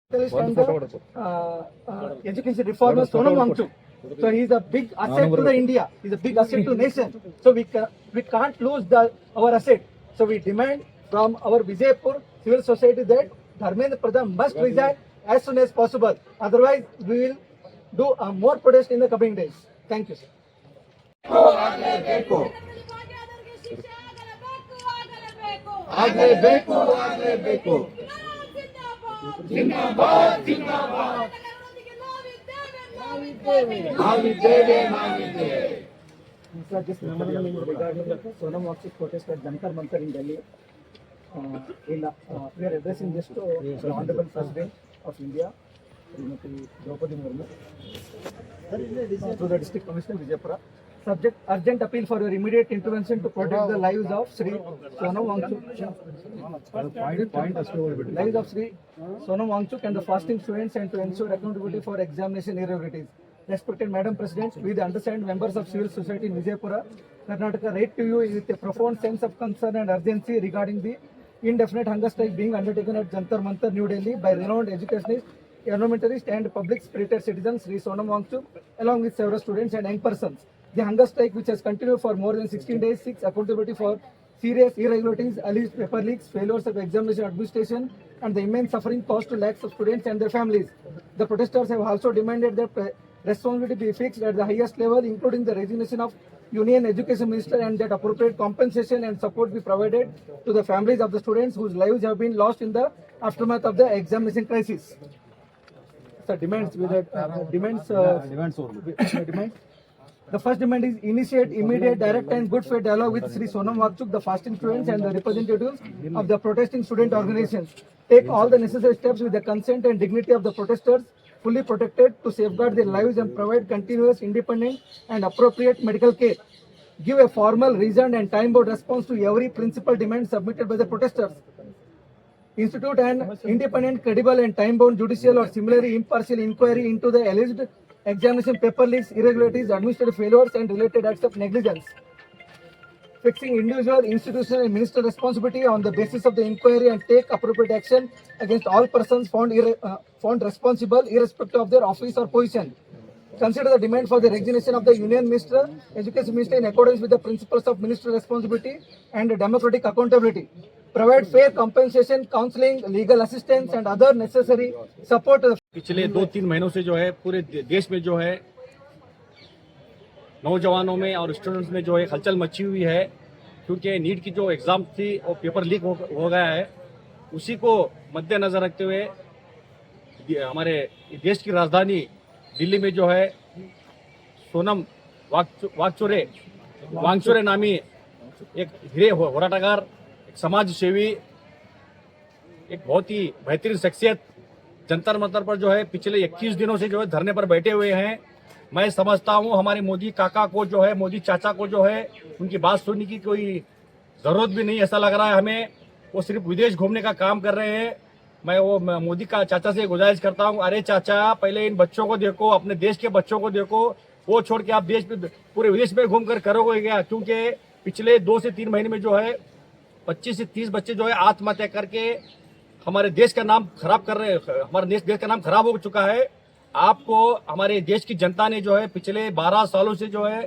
and the education reformer Sonam Wangchuk. So he is a big asset to the India. He is a big asset to nation. So we can't lose our asset. So we demand from our Vijaypur civil society that Dharmendra Pradhan must resign as soon as possible. Otherwise, we will do more protest in the coming days. Thank you, sir. जिंदाबाद जिंदाबाद Sir, this memorandum is regarding Sonam Wangchuk protest at Jantar Mantar in Delhi. We are addressing this to the Honorable President of India, Srimati Draupadi Murmu, to the District Commissioner Vijaypura. Subject: urgent appeal for your immediate intervention to protect the lives of Sri Sonam Wangchuk. Lives of Sri Sonam Wangchuk and the fasting students, and to ensure accountability for examination irregularities. Respected Madam President, we the undersigned members of civil society in Vijaypura, Karnataka, write to you with a profound sense of concern and urgency regarding the indefinite hunger strike being undertaken at Jantar Mantar, New Delhi by renowned educationist, environmentalist and public spirited citizen Sri Sonam Wangchuk, along with several students and young persons. The hunger strike, which has continued for more than 16 days, seeks accountability for serious irregularities, alleged paper leaks, failures of examination administration, and the immense suffering caused to lakhs of students and their families. The protesters have also demanded that responsibility be fixed at the highest level, including the resignation of Union Education Minister, and that appropriate compensation and support be provided to the families of the students whose lives have been lost in the aftermath of the examination crisis. So demands with demands. The first demand is initiate immediate, direct and good faith dialogue with Sri Sonam Wangchuk, the fasting students and the representatives of the protesting student organizations. Take all the necessary steps with the consent and dignity of the protesters, fully protected, to safeguard their lives and provide continuous, independent and appropriate medical care. Give a formal, reasoned and time-bound response to every principal demand submitted by the protesters. Institute an independent, credible and time-bound judicial or similarly impartial inquiry into the alleged examination paper leaks, irregularities, administrative failures and related acts of negligence. Fixing individual, institutional and ministerial responsibility on the basis of the inquiry, and take appropriate action against all persons found responsible irrespective of their office or position. Consider the demand for the resignation of the Union Minister, Education Minister, in accordance with the principles of ministerial responsibility and democratic accountability. Provide fair compensation, counseling, legal assistance and other necessary support to the पिछले 2-3 महीनों से जो है पूरे देश में जो है नौजवानों में और स्टूडेंट्स में जो है हलचल मची हुई है, क्योंकि नीट की जो एग्ज़ाम थी वो पेपर लीक हो गया है। उसी को मद्देनज़र रखते हुए हमारे देश की राजधानी दिल्ली में जो है सोनम वांगचुरे नामी एक हीरे होराटगार, एक समाज सेवी, एक बहुत ही बेहतरीन शख्सियत जंतर मंतर पर जो है पिछले 21 दिनों से जो है धरने पर बैठे हुए हैं। मैं समझता हूं हमारे मोदी काका को जो है, मोदी चाचा को जो है उनकी बात सुनने की कोई ज़रूरत भी नहीं, ऐसा लग रहा है हमें। वो सिर्फ विदेश घूमने का काम कर रहे हैं। मैं वो मोदी का चाचा से गुजारिश करता हूं, अरे चाचा पहले इन बच्चों को देखो, अपने देश के बच्चों को देखो, वो छोड़ के आप देश में पूरे विदेश में घूम कर करोगे क्या? क्योंकि पिछले 2 से 3 महीने में जो है 25 से 30 बच्चे जो है आत्महत्या करके हमारे देश का नाम खराब कर रहे हैं। हमारे देश का नाम खराब हो चुका है। आपको हमारे देश की जनता ने जो है पिछले 12 सालों से जो है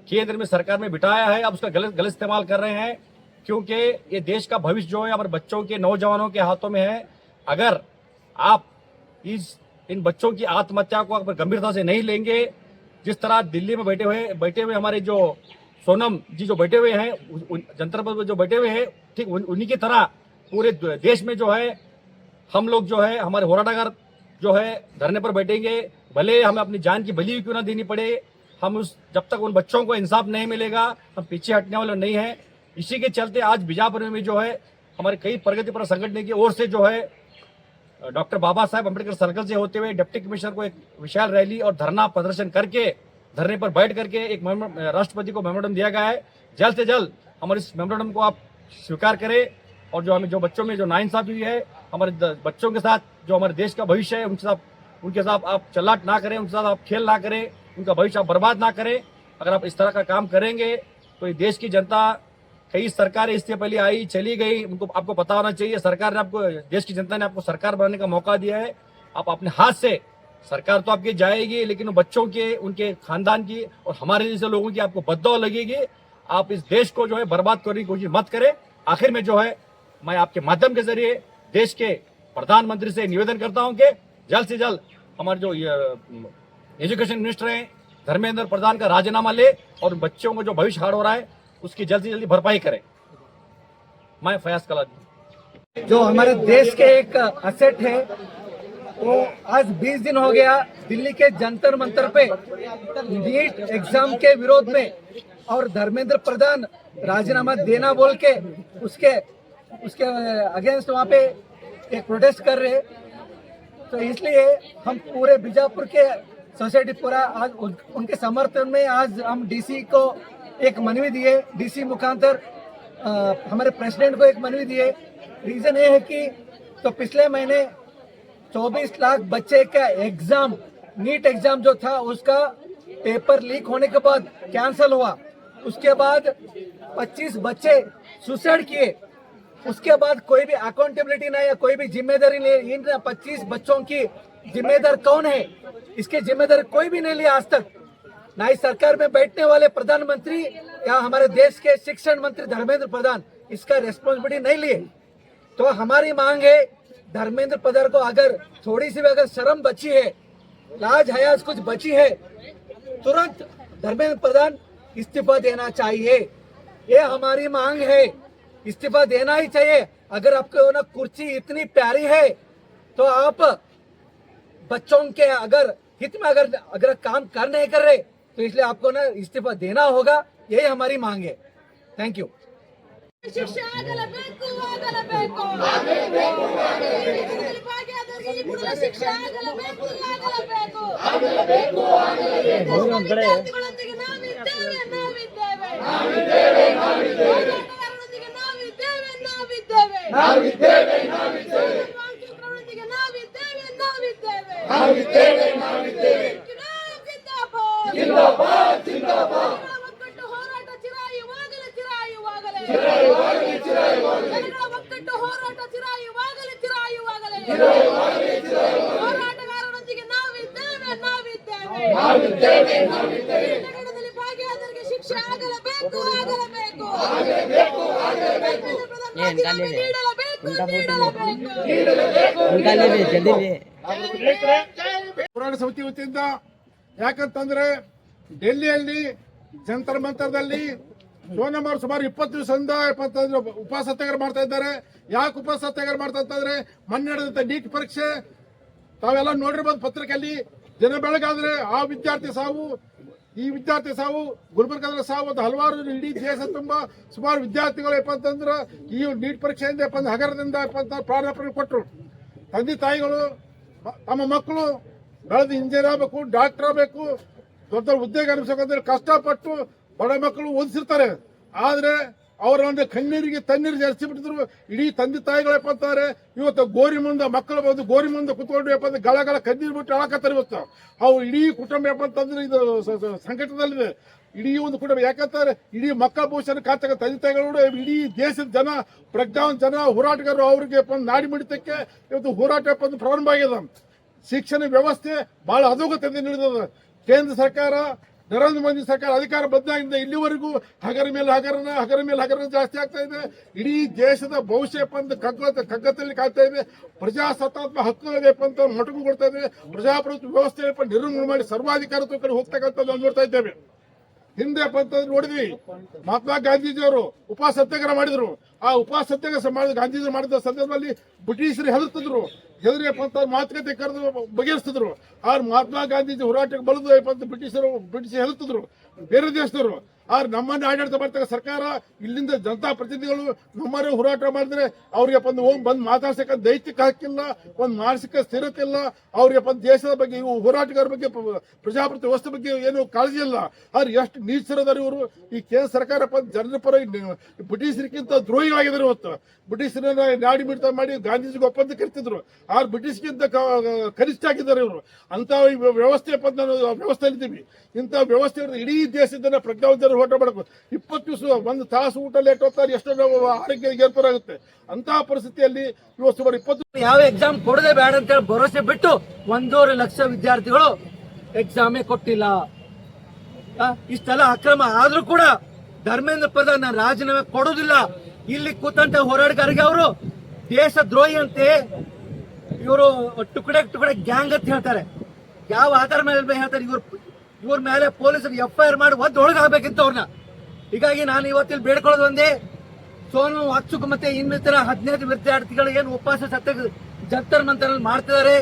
केंद्र में सरकार में बिठाया है, अब उसका गलत इस्तेमाल कर रहे हैं, क्योंकि ये देश का भविष्य जो है हमारे बच्चों के, नौजवानों के हाथों में है। अगर आप इन बच्चों की आत्महत्या को अगर गंभीरता से नहीं लेंगे, जिस तरह दिल्ली में बैठे हुए हमारे जो सोनम जी जो बैठे हुए हैं, जंतर पर जो बैठे हुए हैं, ठीक उन्हीं की तरह पूरे देश में जो है हम लोग जो है हमारे होराटगार जो है धरने पर बैठेंगे, भले हमें अपनी जान की बलि क्यों ना देनी पड़े। हम जब तक उन बच्चों को इंसाफ नहीं मिलेगा हम पीछे हटने वाले नहीं हैं। इसी के चलते आज बीजापुर में जो है हमारे कई प्रगतिपर संगठन की ओर से जो है डॉक्टर बाबा साहेब अम्बेडकर सर्कल से होते हुए डिप्टी कमिश्नर को एक विशाल रैली और धरना प्रदर्शन करके धरने पर बैठ करके एक राष्ट्रपति को मेमोरेंडम दिया गया है। जल्द से जल्द हमारे इस मेमोरेंडम को आप स्वीकार करें, और जो हमें जो बच्चों में जो नाइंसाफी हुई है, हमारे बच्चों के साथ जो हमारे देश का भविष्य है उनके साथ आप चलाट ना करें, उनके साथ आप खेल ना करें, उनका भविष्य आप बर्बाद ना करें। अगर आप इस तरह का काम करेंगे तो ये देश की जनता, कई सरकारें इससे पहले आई चली गई, उनको आपको पता होना चाहिए, सरकार ने आपको, देश की जनता ने आपको सरकार बनाने का मौका दिया है। आप अपने हाथ से, सरकार तो आपकी जाएगी लेकिन बच्चों के, उनके खानदान की और हमारे जैसे लोगों की आपको बद्दुआ लगेगी। आप इस देश को जो है बर्बाद करने की कोशिश मत करें। आखिर में जो है मैं आपके माध्यम के जरिए देश के प्रधानमंत्री से निवेदन करता हूं कि जल्द से जल्द हमारे जो एजुकेशन मिनिस्टर हैं धर्मेंद्र प्रधान का राजीनामा ले और बच्चों को जो भविष्य हार हो रहा है उसकी जल्द से जल्दी भरपाई करें। मैं फयाज कलाजी। जो हमारे देश के एक असेट है वो आज 20 दिन हो गया दिल्ली के जंतर मंतर पे नीट एग्जाम के विरोध में, और धर्मेंद्र प्रधान राजीनामा देना बोल के उसके अगेंस्ट वहाँ पे एक प्रोटेस्ट कर रहे। तो इसलिए हम पूरे बीजापुर के सोसाइटी पूरा आज उनके समर्थन में आज हम डीसी को एक मनवी दिए, डीसी मुखांतर हमारे प्रेसिडेंट को एक मनवी दिए। रीजन ये है कि तो पिछले महीने 24 लाख बच्चे का एग्जाम, नीट एग्जाम जो था उसका पेपर लीक होने के बाद कैंसिल हुआ। उसके बाद 25 बच्चे सुसाइड किए। उसके बाद कोई भी अकाउंटेबिलिटी नहीं है, कोई भी जिम्मेदारी नहीं। इन 25 बच्चों की जिम्मेदार कौन है? इसके जिम्मेदार कोई भी नहीं लिया आज तक, ना ही सरकार में बैठने वाले प्रधानमंत्री या हमारे देश के शिक्षण मंत्री धर्मेंद्र प्रधान इसका रेस्पॉन्सिबिलिटी नहीं लिए। तो हमारी मांग है धर्मेंद्र प्रधान को अगर थोड़ी सी भी अगर शर्म बची है, लाज हयाज कुछ बची है, तुरंत धर्मेंद्र प्रधान इस्तीफा देना चाहिए। ये हमारी मांग है, इस्तीफा देना ही चाहिए। अगर आपको ना कुर्सी इतनी प्यारी है तो आप बच्चों के अगर हित में अगर काम कर नहीं कर रहे तो इसलिए आपको ना इस्तीफा देना होगा। यही हमारी मांग है। Thank you. ಶಿಕ್ಷೆ ಆಗಲೇಬೇಕು ಶಿಕ್ಷೆ ಆಗಲೇಬೇಕು ವಿದ್ಯಾರ್ಥಿಗಳೊಂದಿಗೆ ಒಕ್ಕಟ್ಟು ಹೋರಾಟ ಚಿರಾಯುವಾಗಲೇ ಹೋರಾಟಗಾರರೊಂದಿಗೆ ನಾವಿದ್ದೇವೆ. ಪ್ರಕರಣದಲ್ಲಿ ಭಾಗಿಯಾದವರಿಗೆ ಶಿಕ್ಷೆ ಆಗಲೇಬೇಕು. ಹೋರಾಟ ಸಮಿತಿ ವತಿಯಿಂದ ಯಾಕಂತಂದ್ರೆ ಡೆಲ್ಲಿಯಲ್ಲಿ ಜಂತರ್ ಮಂತರದಲ್ಲಿ ಸೋನಮ್ ಅವರು ಸುಮಾರು 20 ದಿವಸದಿಂದ ಉಪವಾಸ ಸತ್ಯಾಗ್ರಹ ಮಾಡ್ತಾ ಇದ್ದಾರೆ. ಯಾಕೆ ಉಪವಾಸ ಸತ್ಯಾಗ್ರಹ ಮಾಡ್ತಾ ಅಂತಂದ್ರೆ ಮೊನ್ನೆ ನಡೆದಂತ ನೀಟ್ ಪರೀಕ್ಷೆ ತಾವೆಲ್ಲ ನೋಡಿರ್ಬೋದು ಪತ್ರಿಕೆಯಲ್ಲಿ. ದಿನ ಬೆಳಗಾದ್ರೆ ಆ ವಿದ್ಯಾರ್ಥಿ ಸಾವು, ಈ ವಿದ್ಯಾರ್ಥಿ ಸಾವು, ಗುಲ್ಬರ್ಗಾದ ಸಾವು, ಒಂದು ಹಲವಾರು ಇಡೀ ದೇಶ ತುಂಬಾ ಸುಮಾರು ವಿದ್ಯಾರ್ಥಿಗಳು ಅಂತಂದ್ರೆ ಈ ನೀಟ್ ಪರೀಕ್ಷೆಯಿಂದ ಹಗರದಿಂದ ಪ್ರಾಣಾರ್ಪಣೆ ಕೊಟ್ಟರು. ತಂದೆ ತಾಯಿಗಳು ತಮ್ಮ ಮಕ್ಕಳು ಬೆಳೆದು ಇಂಜಿನಿಯರ್ ಆಗಬೇಕು, ಡಾಕ್ಟರ್ ಆಗಬೇಕು, ದೊಡ್ಡ ಹುದ್ದೆಗೆ ಅನಿಸ್ಬೇಕಂದ್ರೆ ಕಷ್ಟಪಟ್ಟು ಬಡ ಮಕ್ಕಳು ಓದಿಸಿರ್ತಾರೆ. ಆದ್ರೆ ಅವರ ಒಂದು ಕಣ್ಣೀರಿಗೆ ತಣ್ಣೀರು ಜಾಸ್ತಿ ಬಿಟ್ಟಿದ್ರು. ಇಡೀ ತಂದೆ ತಾಯಿಗಳಪ್ಪ ಅಂತಾರೆ ಇವತ್ತು ಗೋರಿ ಮುಂದೆ ಮಕ್ಕಳು ಬಂದು ಗೋರಿ ಮುಂದೆ ಕುತ್ಕೊಂಡು ಅಂದ್ರೆ ಗಳ ಕಣ್ಣೀರು ಬಿಟ್ಟು ಅಳಕತ್ತಾರೆ. ಇವತ್ತು ಅವ್ರು ಇಡೀ ಕುಟುಂಬ ಅಂತಂದ್ರೆ ಇದು ಸಂಕಟದಲ್ಲಿದೆ. ಇಡೀ ಒಂದು ಕುಟುಂಬ ಯಾಕಂತಾರೆ ಇಡೀ ಮಕ್ಕಳ ಭವಿಷ್ಯನ ಕಾತಕ ತಂದೆ ತಾಯಿಗಳು, ಇಡೀ ದೇಶದ ಜನ, ಪ್ರಜ್ಞಾವಂತ ಜನ, ಹೋರಾಟಗಾರರು ಅವರಿಗೆ ನಾಡಿ ಮಿಡಿತಕ್ಕೆ ಇವತ್ತು ಹೋರಾಟ ಪ್ರಾರಂಭ ಆಗಿದೆ. ಶಿಕ್ಷಣ ವ್ಯವಸ್ಥೆ ಬಹಳ ಅಧೋಗತಿಯಿಂದ ನಡೆದದ. ಕೇಂದ್ರ ಸರ್ಕಾರ, ನರೇಂದ್ರ ಮೋದಿ ಸರ್ಕಾರ ಅಧಿಕಾರ ಬಂದಾಗಿಂದ ಇಲ್ಲಿವರೆಗೂ ಹಗರ ಮೇಲೆ ಹಗರಣ ಜಾಸ್ತಿ ಆಗ್ತಾ ಇದೆ. ಇಡೀ ದೇಶದ ಭವಿಷ್ಯ ಕಗ್ಗತ್ತಲ್ಲಿ ಕಾಯ್ತಾ ಇದೆ. ಪ್ರಜಾಸತ್ತಾತ್ಮಕ ಹಕ್ಕುಗಳಿಗೆ ಮೊಟಕು ಕೊಡ್ತಾ ಇದೆ. ಪ್ರಜಾಪ್ರಭುತ್ವ ವ್ಯವಸ್ಥೆ ನಿರ್ಮೂಲನೆ ಮಾಡಿ ಸರ್ವಾಧಿಕಾರತ್ವ ಕಡೆ ಹೋಗ್ತಕ್ಕಂಥದ್ದು ನೋಡ್ತಾ ಇದ್ದೇವೆ. ಹಿಂದೆ ನೋಡಿದ್ವಿ, ಮಹಾತ್ಮ ಗಾಂಧೀಜಿಯವರು ಉಪವಾಸ ಸತ್ಯಾಗ್ರಹ ಮಾಡಿದ್ರು. ಆ ಉಪವಾಸ ಸತ್ಯಾಗ್ರಹ ಮಾಡಿದ ಗಾಂಧೀಜಿ ಮಾಡಿದ ಸಂದರ್ಭದಲ್ಲಿ ಬ್ರಿಟಿಷರು ಹೆದರ್ತಿದ್ರು. ಮಾತುಕತೆ ಕರೆದು ಬಗೆಹರಿಸ್ತಿದ್ರು. ಆದ್ರೆ ಮಹಾತ್ಮ ಗಾಂಧೀಜಿ ಹೋರಾಟಕ್ಕೆ ಬಲದು ಬ್ರಿಟಿಷರು ಹೆದರ್ತಿದ್ರು ಬೇರೆ ದೇಶದವರು. ಆದ್ರೆ ನಮ್ಮನ್ನ ಆಡಳಿತ ಮಾಡ್ತಕ್ಕ ಸರ್ಕಾರ, ಇಲ್ಲಿಂದ ಜನತಾ ಪ್ರತಿನಿಧಿಗಳು ನಮ್ಮವರೇ ಹೋರಾಟ ಮಾಡಿದ್ರೆ ಅವ್ರಿಗೆ ಹೋಗಿ ಬಂದು ಮಾತಾಡ್ಸಕ್ಕೆ ದೈಹಿಕ ಹಕ್ಕಿಲ್ಲ, ಒಂದು ಮಾನಸಿಕ ಸ್ಥಿರತೆ ಇಲ್ಲ. ಅವ್ರಿಗೆ ದೇಶದ ಬಗ್ಗೆ, ಇವು ಹೋರಾಟಗಾರ ಬಗ್ಗೆ, ಪ್ರಜಾಪ್ರಭುತ್ವ ವ್ಯವಸ್ಥೆ ಬಗ್ಗೆ ಏನು ಕಾಳಜಿ ಇಲ್ಲ. ಆದ್ರೆ ಎಷ್ಟು ನೀಚರದಾರ ಇವರು. ಈ ಕೇಂದ್ರ ಸರ್ಕಾರ ಜನರ ಪರ ಬ್ರಿಟಿಷರಿಗಿಂತ ದ್ರೋಹಿಗಳಾಗಿದ್ದಾರೆ. ಇವತ್ತು ಬ್ರಿಟಿಷರನ್ನ ನಾಡಿ ಮಿಡ್ತಾ ಮಾಡಿ ಗಾಂಧೀಜಿಗೆ ಒಪ್ಪಂದ ಕರಿತಿದ್ರು ಆದ್ರೆ ಬ್ರಿಟಿಷ್ಗಿಂತ ಕನಿಷ್ಠ ಆಗಿದ್ದಾರೆ ಇವರು ಅಂತ ವ್ಯವಸ್ಥೆ ವ್ಯವಸ್ಥೆಯಲ್ಲಿದ್ದೀವಿ. ಇಂಥ ವ್ಯವಸ್ಥೆ ಇಡೀ ದೇಶದಿಂದ ಪ್ರಜ್ಞಾವಂತರು ಹೋರಾಟ ಮಾಡಬೇಕು. 20 ದಿವಸ 1 ತಾಸು ಊಟ ಲೇಟ್ ಹೋಗ್ತಾರೆ, ಎಷ್ಟೋ ಆರೋಗ್ಯ ಏರ್ಪಾಡಾಗುತ್ತೆ. ಅಂತಹ ಪರಿಸ್ಥಿತಿಯಲ್ಲಿ ಇವತ್ತು ಸುಮಾರು 20 ಯಾವ ಎಕ್ಸಾಮ್ ಕೊಡದೆ ಬೇಡ ಅಂತ ಹೇಳಿ ಭರವಸೆ ಬಿಟ್ಟು 1.5 ಲಕ್ಷ ವಿದ್ಯಾರ್ಥಿಗಳು ಎಕ್ಸಾಮೇ ಕೊಟ್ಟಿಲ್ಲ. ಇಷ್ಟೆಲ್ಲ ಅಕ್ರಮ ಆದ್ರೂ ಕೂಡ ಧರ್ಮೇಂದ್ರ ಪ್ರಧಾನ್ ರಾಜೀನಾಮೆ ಕೊಡುವುದಿಲ್ಲ. ಇಲ್ಲಿ ಕೂತಂತ ಹೋರಾಟಗಾರರಿಗೆ ಅವರು ದೇಶ ದ್ರೋಹಿ ಅಂತೆ, ಇವರು ಟುಕಡೆ ಗ್ಯಾಂಗ್ ಅಂತ ಹೇಳ್ತಾರೆ. ಯಾವ ಆಧಾರ ಮೇಲೆ ಹೇಳ್ತಾರೆ? ಇವ್ರ ಮೇಲೆ ಪೊಲೀಸರು FIR ಮಾಡಿ ಒಳಗಾಗಬೇಕಿತ್ತು ಅವ್ರನ್ನ. ಹೀಗಾಗಿ ನಾನು ಇವತ್ತಿಲ್ಲಿ ಬೇಡ್ಕೊಳ್ಳೋದು ಒಂದೇ, ಸೋನು ವಾಕ್ಚುಕ್ ಮತ್ತೆ ಇನ್ನಿತರ 15 ವಿದ್ಯಾರ್ಥಿಗಳು ಏನು ಉಪವಾಸ ಜಂತರ್ ಮಂತರ್ ಮಾಡ್ತಿದ್ದಾರೆ,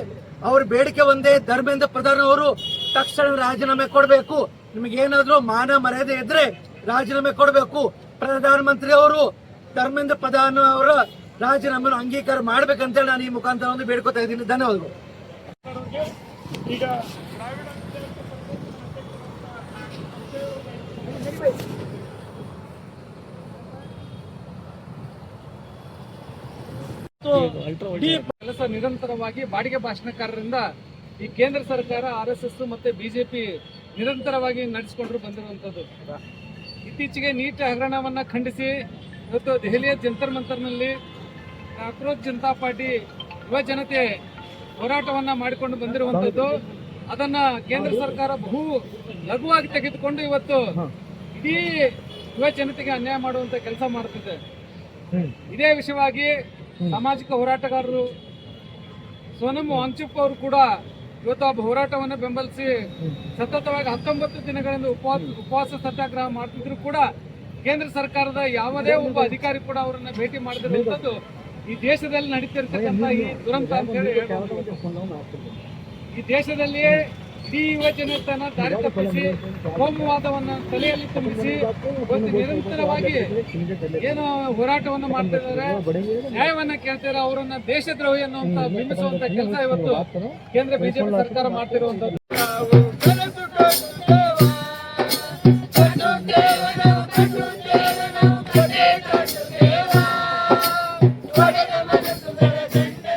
ಅವ್ರ ಬೇಡಿಕೆ ಒಂದೇ, ಧರ್ಮೇಂದ್ರ ಪ್ರಧಾನ್ ಅವರು ತಕ್ಷಣ ರಾಜೀನಾಮೆ ಕೊಡಬೇಕು. ನಿಮಗೆ ಏನಾದ್ರೂ ಮಾನ ಮರ್ಯಾದೆ ಇದ್ರೆ ರಾಜೀನಾಮೆ ಕೊಡಬೇಕು. ಪ್ರಧಾನಮಂತ್ರಿ ಅವರು ಧರ್ಮೇಂದ್ರ ಪ್ರಧಾನ್ ಅವರ ರಾಜೀನಾಮೆ ಅಂಗೀಕಾರ ಮಾಡ್ಬೇಕಂತೇಳಿ ನಾನು ಈ ಮುಖಾಂತರ ಒಂದು ಬೇಡ್ಕೊತಾ ಇದ್ದೀನಿ. ಧನ್ಯವಾದಗಳು. ಈಗ ಕೆಲಸ ನಿರಂತರವಾಗಿ ಬಾಡಿಗೆ ಭಾಷಣಕಾರರಿಂದ ಈ ಕೇಂದ್ರ ಸರ್ಕಾರ RSS ಮತ್ತೆ ಬಿಜೆಪಿ ನಿರಂತರವಾಗಿ ನಡೆಸಿಕೊಂಡು ಬಂದಿರುವಂತದ್ದು. ಇತ್ತೀಚೆಗೆ ನೀಟ್ ಹಗರಣವನ್ನ ಖಂಡಿಸಿ ಇವತ್ತು ದೆಹಲಿಯ ಜಂತರ್ ಮಂತರ್ನಲ್ಲಿ ಕಾಕ್ರೋಚ್ ಜನತಾ ಪಾರ್ಟಿ ಯುವ ಜನತೆ ಹೋರಾಟವನ್ನ ಮಾಡಿಕೊಂಡು ಬಂದಿರುವಂತದ್ದು. ಅದನ್ನ ಕೇಂದ್ರ ಸರ್ಕಾರ ಬಹು ಲಘುವಾಗಿ ತೆಗೆದುಕೊಂಡು ಇವತ್ತು ಇಡೀ ಯುವ ಜನತೆಗೆ ಅನ್ಯಾಯ ಮಾಡುವಂತ ಕೆಲಸ ಮಾಡುತ್ತಿದೆ. ಇದೇ ವಿಷಯವಾಗಿ ಸಾಮಾಜಿಕ ಹೋರಾಟಗಾರರು ಸೋನಂ ವಾಂಗ್ಚುಕ್ ಅವರು ಕೂಡ ಇವತ್ತು ಹೋರಾಟವನ್ನು ಬೆಂಬಲಿಸಿ ಸತತವಾಗಿ 19 ದಿನಗಳಿಂದ ಉಪವಾಸ ಸತ್ಯಾಗ್ರಹ ಮಾಡ್ತಿದ್ರು ಕೂಡ ಕೇಂದ್ರ ಸರ್ಕಾರದ ಯಾವುದೇ ಒಬ್ಬ ಅಧಿಕಾರಿ ಕೂಡ ಅವರನ್ನ ಭೇಟಿ ಮಾಡದಿರುವಂತದ್ದು ಈ ದೇಶದಲ್ಲಿ ನಡೀತಿರ್ತಕ್ಕಂಥ ಈ ದುರಂತ ಅಂತ ಹೇಳಿ ಹೇಳ್ಬೋದು. ಈ ದೇಶದಲ್ಲಿ ಇಡೀ ಯುವ ಜನತನ ದಾರಿ ತಪ್ಪಿಸಿ ಕೋಮುವಾದವನ್ನ ತಲೆಯಲ್ಲಿ ತುಂಬಿಸಿ ಇವತ್ತು ನಿರಂತರವಾಗಿ ಏನು ಹೋರಾಟವನ್ನು ಮಾಡ್ತಿದ್ದಾರೆ, ನ್ಯಾಯವನ್ನ ಕೇಳ್ತಾರೆ, ಅವರನ್ನ ದೇಶದ್ರೋಹಿ ಅನ್ನುವಂತ ಬಿಂಬಿಸುವಂತ ಕೆಲಸ ಇವತ್ತು ಕೇಂದ್ರ ಬಿಜೆಪಿ ಸರ್ಕಾರ ಮಾಡ್ತಿರುವಂತದ್ದು.